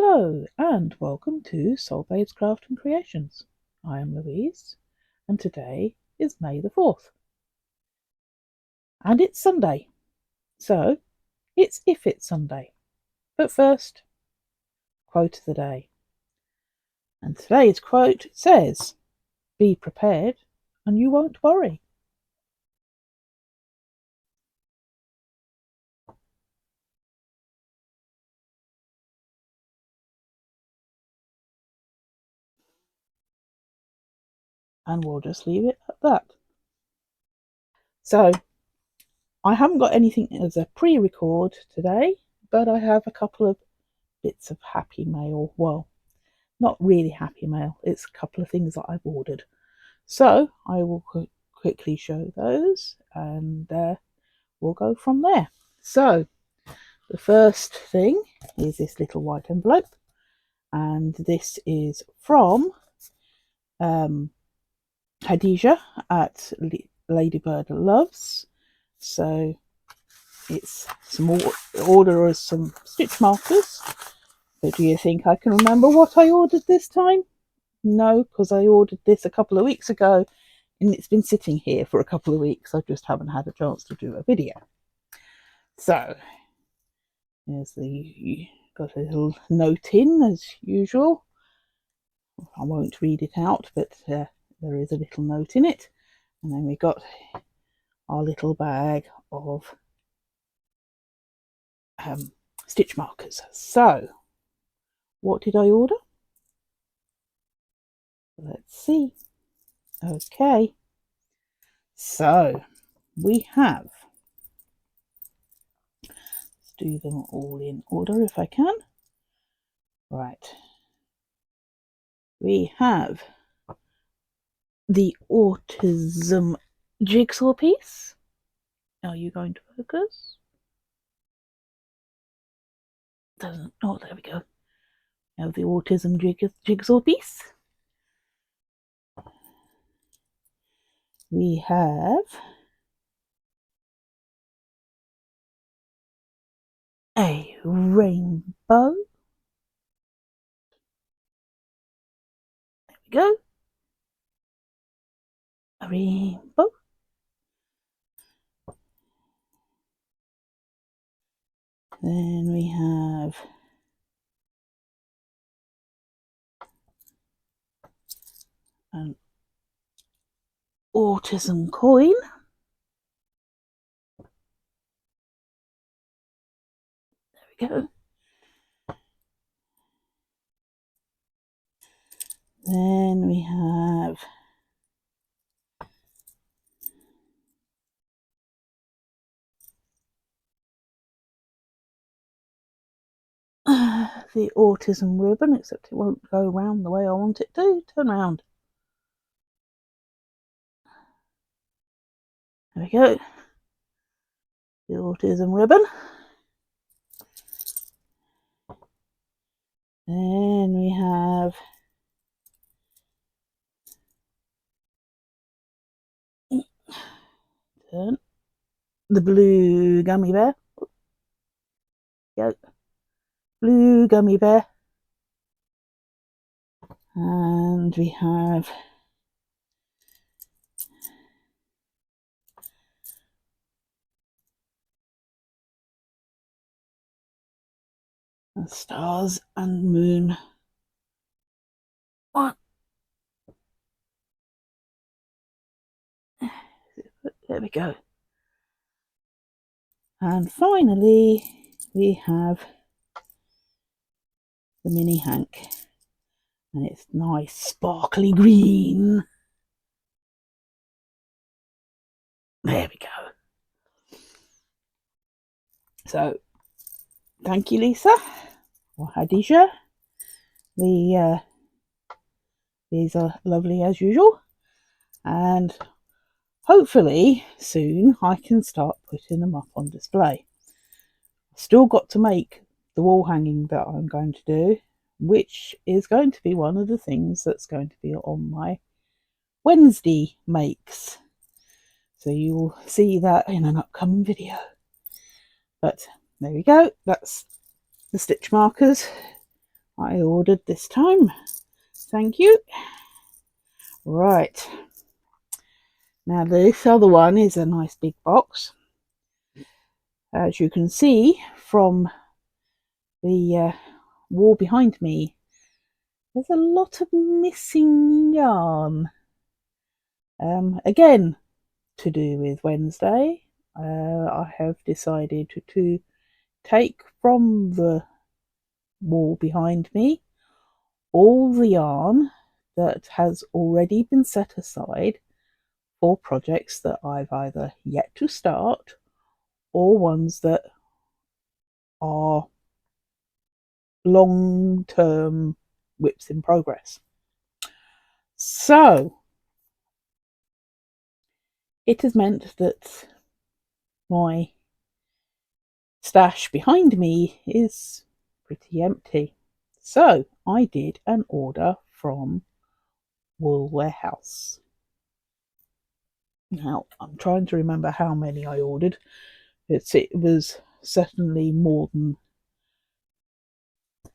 Hello and welcome to Soul Babes Craft and Creations. I am Louise and today is May the 4th. And it's Sunday. So it's If It's Sunday. But first, quote of the day. And today's quote says, "Be prepared and you won't worry." And we'll just leave it at that. So I haven't got anything as a pre-record today, but I have a couple of bits of happy mail. Well, not really happy mail. It's a couple of things that I've ordered. So I will quickly show those and we'll go from there. So the first thing is this little white envelope, and this is from Hadija at Ladybird Loves. So it's some order of some stitch markers. But do you think I can remember what I ordered this time? No, because I ordered this a couple of weeks ago and it's been sitting here for a couple of weeks. I just haven't had a chance to do a video. So there's got a little note in as usual. I won't read it out, but there is a little note in it. And then we got our little bag of stitch markers. So what did I order? Let's see. Okay, so we have, let's do them all in order if I can. Right, we have the autism jigsaw piece. Are you going to focus? Doesn't. Oh, there we go. Now the autism jigsaw piece. We have a rainbow. There we go. A rainbow. Then we have an autism coin. There we go. Then we have the autism ribbon, except it won't go round the way I want it to. Turn around. There we go. The autism ribbon. Then we have the blue gummy bear. Go. Blue gummy bear. And we have stars and moon. What? There we go. And finally, we have the mini Hank. And it's nice sparkly green. There we go. So, thank you, Lisa, or Hadija. These are lovely as usual. And hopefully soon I can start putting them up on display. I've still got to make the wall hanging that I'm going to do, which is going to be one of the things that's going to be on my Wednesday makes. So you will see that in an upcoming video. But there we go. That's the stitch markers I ordered this time. Thank you. Right. Now this other one is a nice big box. As you can see from the wall behind me, there's a lot of missing yarn. Again, to do with Wednesday, I have decided to take from the wall behind me all the yarn that has already been set aside for projects that I've either yet to start or ones that are long-term whips in progress. So it has meant that my stash behind me is pretty empty. So I did an order from Wool Warehouse. Now I'm trying to remember how many I ordered. It was certainly more than,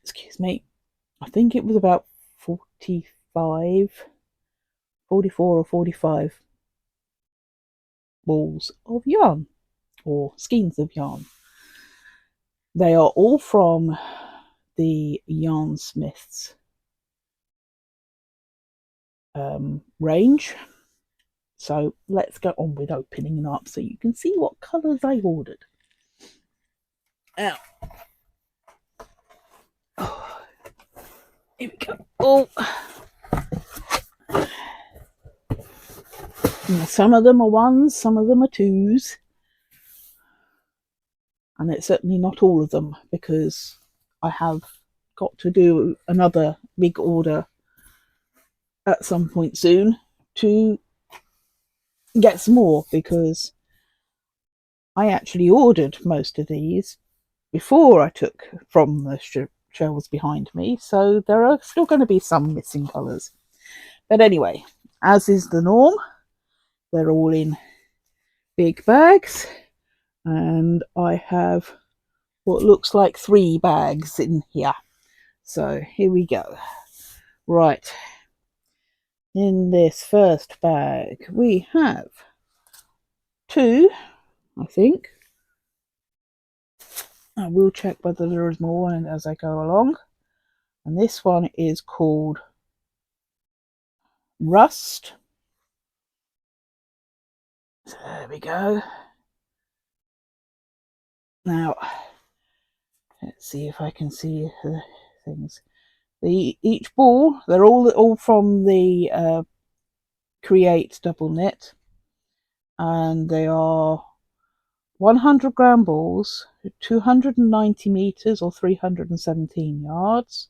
excuse me, I think it was about 44 or 45 balls of yarn or skeins of yarn. They are all from the Yarnsmiths range. So let's go on with opening them up so you can see what colours I ordered. Now, here we go. Oh, now, some of them are ones, some of them are twos, and it's certainly not all of them because I have got to do another big order at some point soon to get some more, because I actually ordered most of these before I took from the shelves behind me, so there are still going to be some missing colours. But anyway, as is the norm, they're all in big bags, and I have what looks like 3 bags in here. So here we go. Right, in this first bag we have 2, I think. I will check whether there is more as I go along. And this one is called Rust. So there we go. Now, let's see if I can see the things. Each ball, they're all from the Create Double Knit, and they are 100-gram balls, 290 meters or 317 yards,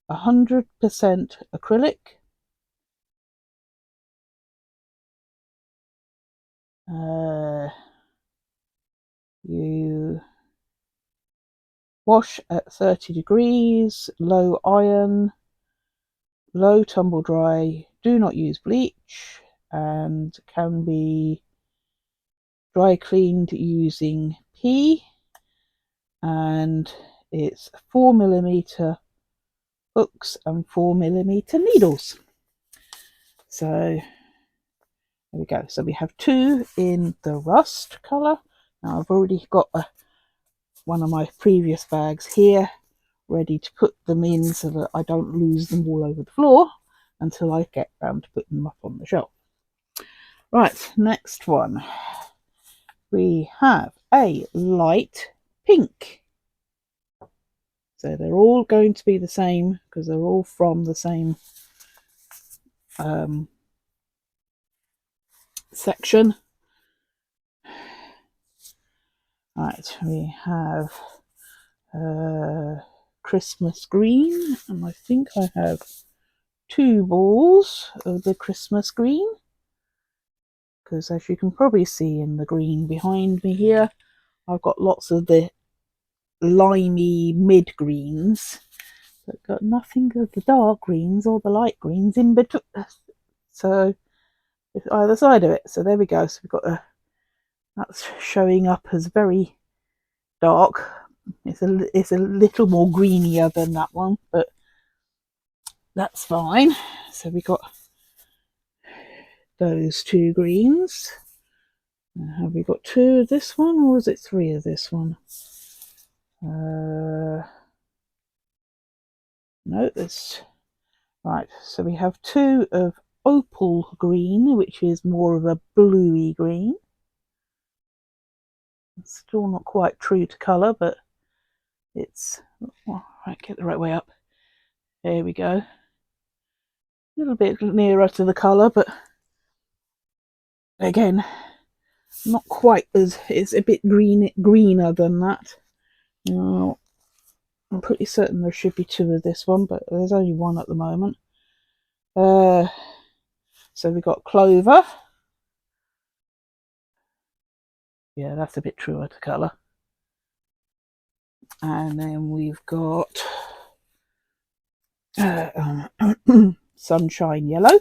100% acrylic, you wash at 30 degrees, low iron, low tumble dry, do not use bleach, and can be dry cleaned using P, and it's 4mm hooks and 4mm needles. So there we go. So we have 2 in the rust colour. Now I've already got one of my previous bags here ready to put them in so that I don't lose them all over the floor until I get round to putting them up on the shelf. Right, next one. We have a light pink. So they're all going to be the same because they're all from the same section. Right, we have Christmas green, and I think I have 2 balls of the Christmas green, because as you can probably see in the green behind me here, I've got lots of the limey mid greens, but got nothing of the dark greens or the light greens in between. So it's either side of it. So there we go. So we've got that's showing up as very dark, it's a little more greenier than that one, but that's fine. So we got those two greens. Have we got two of this one, or is it three of this one? No, there's right. So we have two of opal green, which is more of a bluey green. It's still not quite true to colour, but it's right. Get the right way up. There we go. A little bit nearer to the colour, but again, not quite as, it's a bit greener than that. Now, I'm pretty certain there should be two of this one, but there's only one at the moment. So we got clover. Yeah, that's a bit truer to colour. And then we've got sunshine yellow.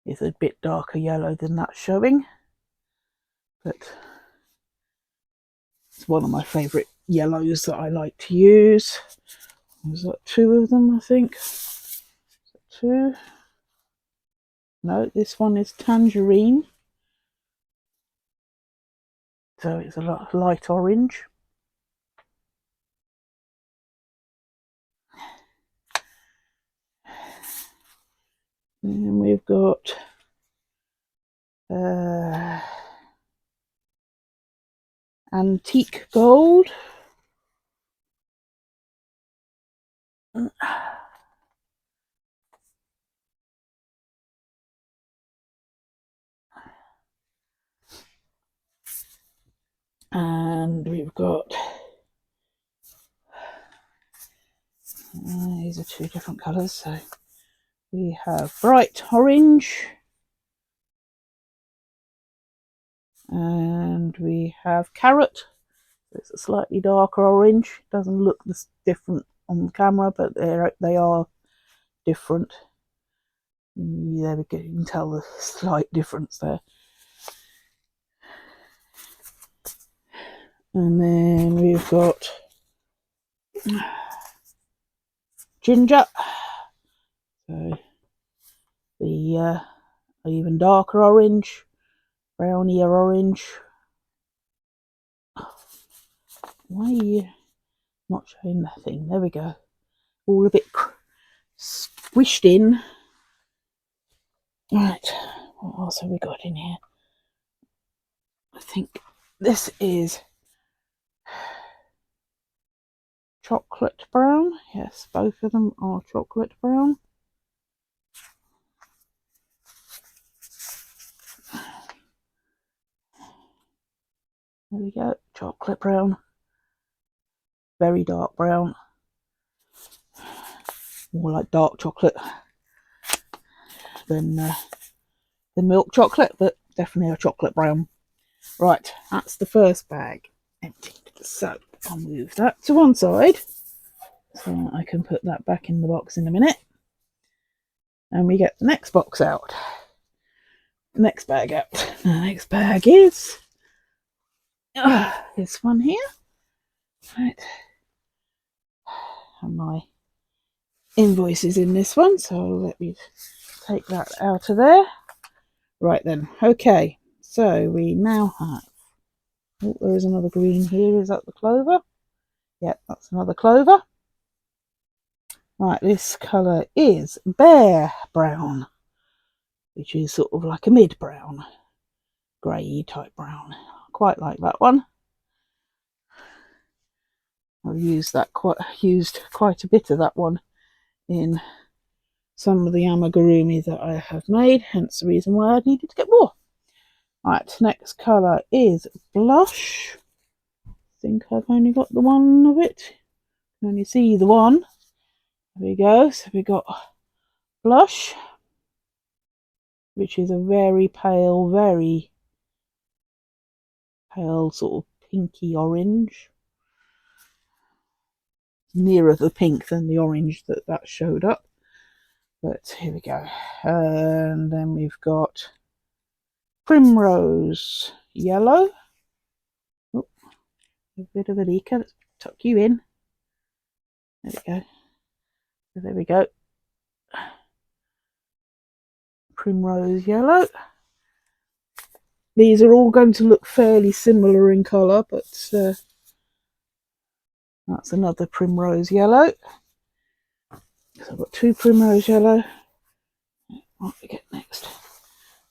It's a bit darker yellow than that's showing, but it's one of my favourite yellows that I like to use. There's like two of them, I think. Two. No, this one is tangerine. So it's a light orange. And we've got antique gold. And we've got these are two different colours. So we have bright orange, and we have carrot. It's a slightly darker orange. Doesn't look this different on the camera, but they are different. There we go. You can tell the slight difference there. And then we've got ginger. So the even darker orange, brownier orange. Why are you not showing the thing? There we go. All a bit squished in. Right, what else have we got in here? I think this is chocolate brown. Yes, both of them are chocolate brown. There we go, chocolate brown. Very dark brown. More like dark chocolate than milk chocolate, but definitely a chocolate brown. Right, that's the first bag emptied. So I'll move that to one side so I can put that back in the box in a minute. And we get the next box out. Next bag out. The next bag is this one here. Right. And my invoice is in this one, so let me take that out of there. Right then, okay, so we now have, oh, there is another green here. Is that the clover? Yep, that's another clover. Right, this colour is Bear Brown, which is sort of like a mid-brown, grey type brown. Quite like that one. I've used quite a bit of that one in some of the amigurumi that I have made, hence the reason why I needed to get more. Right, next colour is Blush. I think I've only got the one of it. You can only see the one. There we go. So we got Blush, which is a very pale sort of pinky orange. Nearer the pink than the orange that showed up. But here we go. And then we've got Primrose Yellow. Oh, a bit of a leaker. Let's tuck you in. There we go. There we go. Primrose Yellow. These are all going to look fairly similar in colour, but that's another Primrose Yellow. So I've got two Primrose Yellow. What do we get next?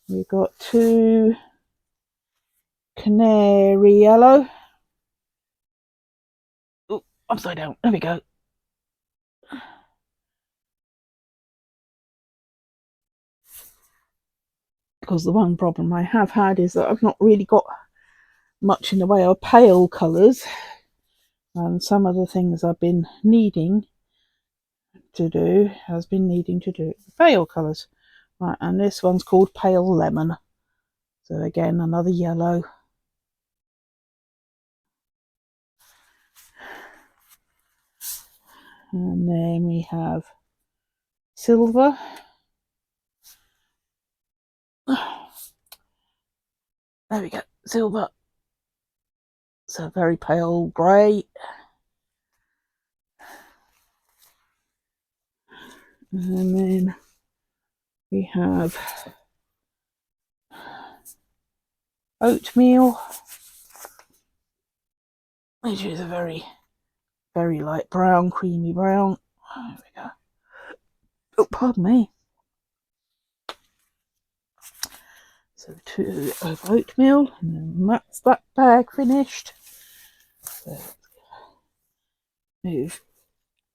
We've got two Canary Yellow. Oh, upside down. There we go. Because the one problem I have had is that I've not really got much in the way of pale colours, and some of the things I've been needing to do pale colours. Right, and this one's called Pale Lemon. So again, another yellow. And then we have silver. There we go, silver. So very pale grey. And then we have oatmeal, which is a very, very light brown, creamy brown. There we go. Oh, pardon me. So 2 of oatmeal, and then that's that bag finished. So move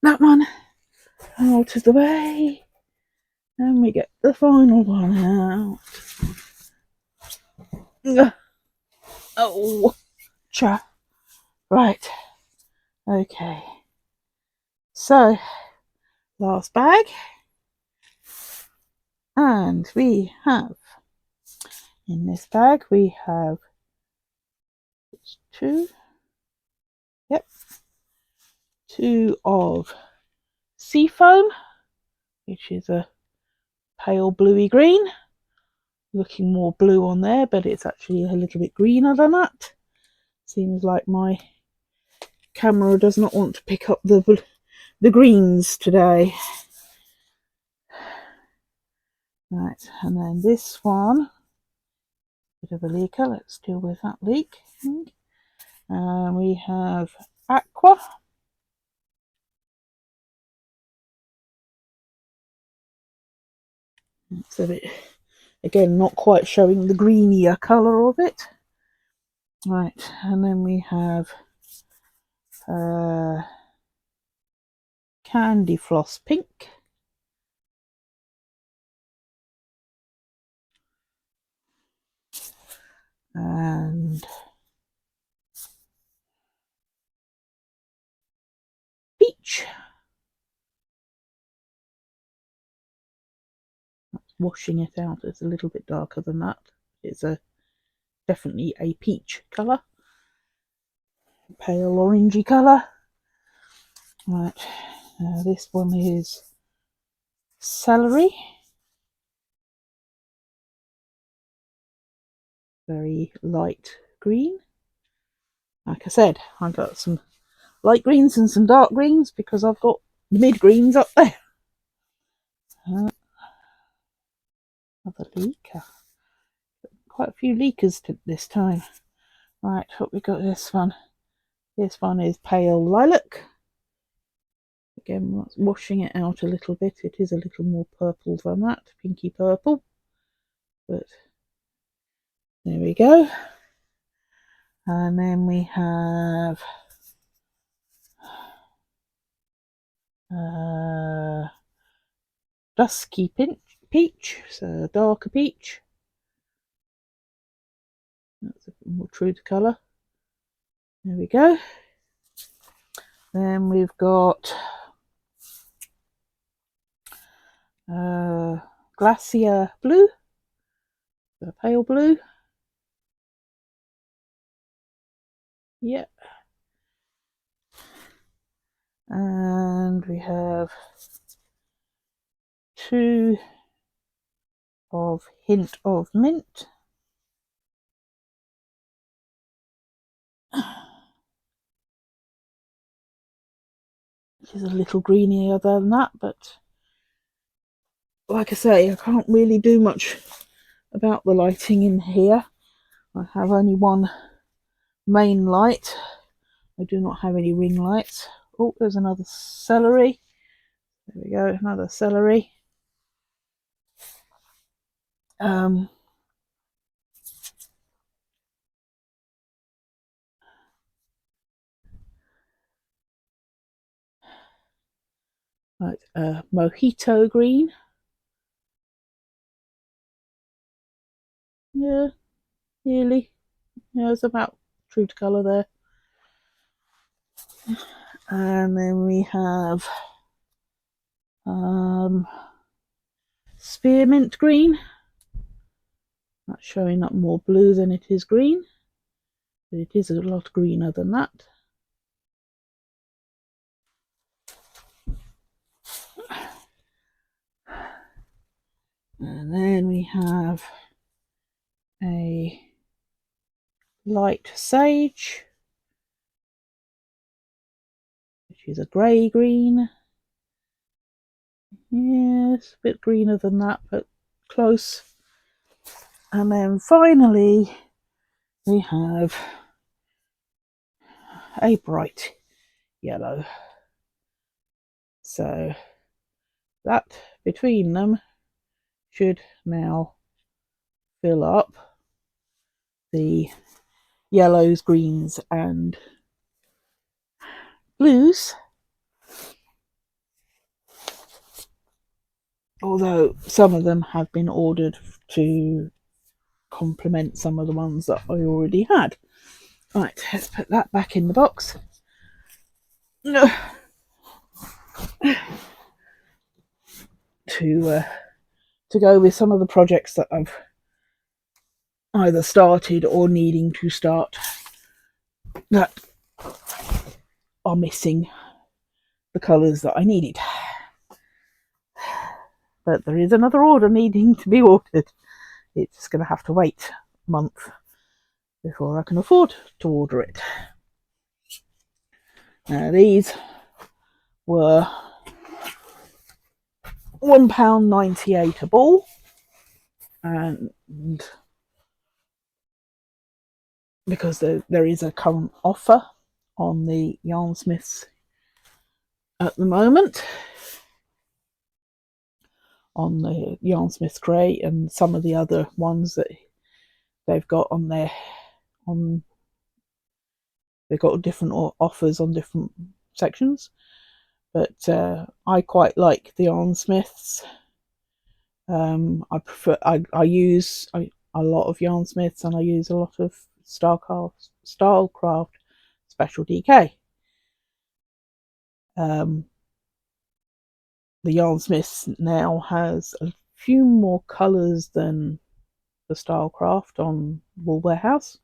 that one out of the way, and we get the final one out. Oh, cha. Right. Okay. So, last bag, and we have in this bag we have two. Yep. 2 of Seafoam, which is a pale bluey green, looking more blue on there, but it's actually a little bit greener than that. Seems like my camera does not want to pick up the greens today. Right, and then this one, bit of a leaker. Let's deal with that leak. And we have Aqua. It's a bit, again, not quite showing the greenier colour of it. Right, and then we have Candy Floss Pink. And Peach. Washing it out, it's a little bit darker than that. It's definitely a peach colour. Pale orangey colour. Right, this one is Celery. Very light green. Like I said, I've got some light greens and some dark greens because I've got mid greens up there. Another leaker. Quite a few leakers this time. Right, what we got this one. This one is Pale Lilac. Again, washing it out a little bit. It is a little more purple than that, pinky purple. But there we go. And then we have Dusky Peach, so darker peach. That's a more true to colour. There we go. Then we've got Glacier Blue, the pale blue. Yep. And we have 2 of Hint of Mint. which is a little greenier than that, but like I say, I can't really do much about the lighting in here. I have only one main light. I do not have any ring lights. Oh, there's another celery. There we go, another celery. Right, mojito green. Yeah, nearly. Yeah, it's about true to colour there. And then we have spearmint green. That's showing up more blue than it is green, but it is a lot greener than that. And then we have a light sage, which is a grey green. Yes, a bit greener than that, but close. And then finally we have a bright yellow. So that between them should now fill up the yellows, greens and blues. Although some of them have been ordered to complement some of the ones that I already had. Right, let's put that back in the box. To go with some of the projects that I've either started or needing to start that are missing the colours that I needed. But there is another order needing to be ordered. It's just going to have to wait a month before I can afford to order it. Now these were £1.98 a ball, and because there is a current offer on the Yarnsmiths at the moment, on the Yarnsmiths crate and some of the other ones that they've got on there, they've got different offers on different sections, but I quite like the Yarnsmiths. I use a lot of Yarnsmiths, and I use a lot of Stylecraft Special DK. The Yarnsmiths now has a few more colours than the Stylecraft on Wool Warehouse,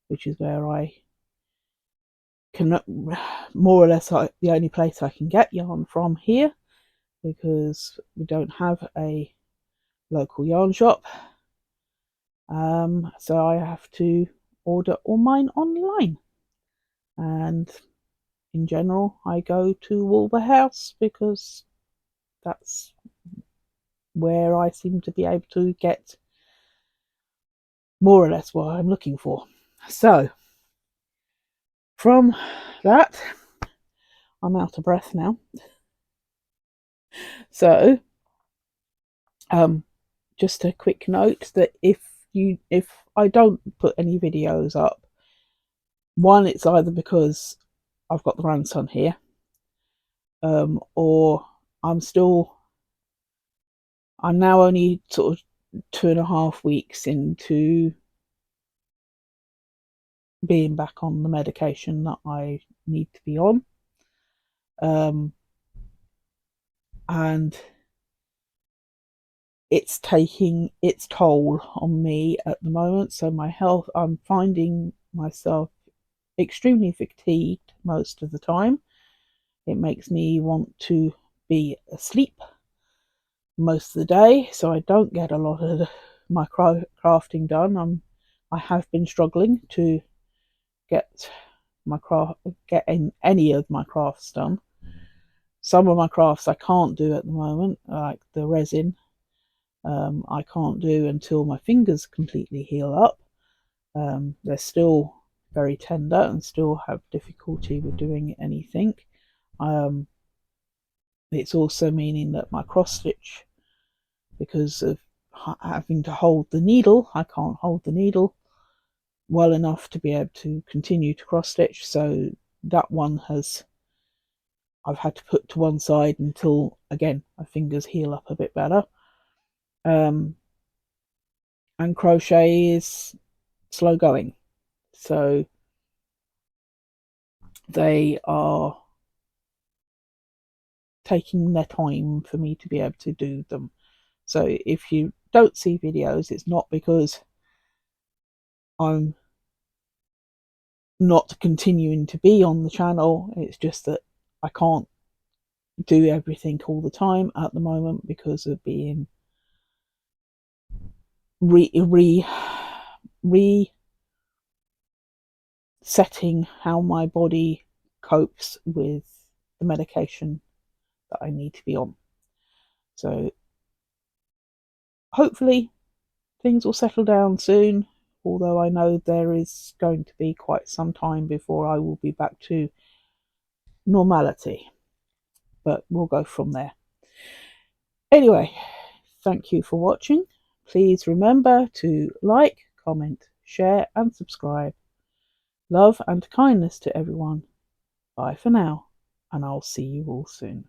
which is where I can more or less the only place I can get yarn from here, because we don't have a local yarn shop. So I have to order all mine online, and in general I go to Wool Warehouse because that's where I seem to be able to get more or less what I'm looking for. So from that, I'm out of breath now. So just a quick note that if I don't put any videos up, one, it's either because I've got the grandson here, or I'm now only sort of 2.5 weeks into being back on the medication that I need to be on, and it's taking its toll on me at the moment. So my health, I'm finding myself extremely fatigued most of the time. It makes me want to be asleep most of the day, so I don't get a lot of my crafting done. I have been struggling to get any of my crafts done, Some of my crafts I can't do at the moment, like the resin. I can't do until my fingers completely heal up. They're still very tender and still have difficulty with doing anything. It's also meaning that my cross stitch, because of having to hold the needle, I can't hold the needle well enough to be able to continue to cross stitch. So that one I've had to put to one side until, again, my fingers heal up a bit better. And crochet is slow going, so they are taking their time for me to be able to do them. So if you don't see videos, it's not because I'm not continuing to be on the channel, it's just that I can't do everything all the time at the moment because of being resetting how my body copes with the medication that I need to be on. So hopefully things will settle down soon, although I know there is going to be quite some time before I will be back to normality, but we'll go from there. Anyway, thank you for watching. Please remember to like, comment, share and subscribe. Love and kindness to everyone. Bye for now, and I'll see you all soon.